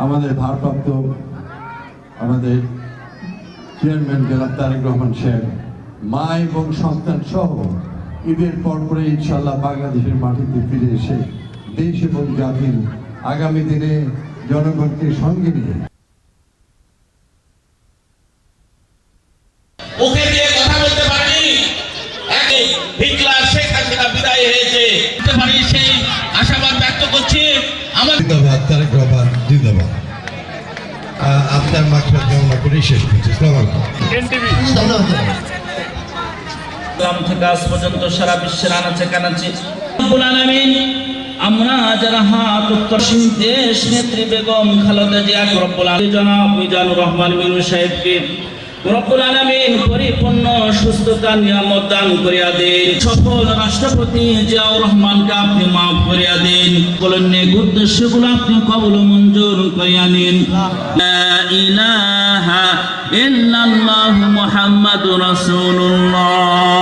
আমাদের ভারপ্রাপ্ত আমাদের চেয়ারম্যান জনাব তারেক রহমান সাহেব মা এবং সন্তান সহ ঈদের পরে ইনশাআল্লাহ বাংলাদেশের মাটিতে ফিরে এসে দেশ এবং জাতির আগামী দিনে জনগণকে সঙ্গে নিয়ে মুখে দিয়ে কথা বলতে পারেনি, হিটলার শেখ হাসিনা বিদায় হয়েছে সেই আশাবাদ ব্যক্ত করছি। জিন্দাবাদ তারেক রহমান জিন্দাবাদ। আপনার মাকসাদ কামনা করে শেষ করছি। থেকে আজ পর্যন্ত সারা বিশ্বের আনাচে কানাচে আমরা যারা হাত উত্তর দেশ নেত্রী বেগম খালেদা জিয়া রব্বুল আলামিন জনাব মিজানুর রহমান মিনু সাহেবকে রব্বুল আলামিন পরিপূর্ণ সুস্থতা নিয়ামত দান করিয়া দেন। সফল রাষ্ট্রপতি জিয়াউর রহমানকে আপনি মাফ করিয়া দেন। বলেন নেক উদ্দেশ্যগুলো আপনি কবুল মঞ্জুর করিয়া নিন। লা ইলাহা ইল্লাল্লাহু মুহাম্মাদুর রাসূলুল্লাহ।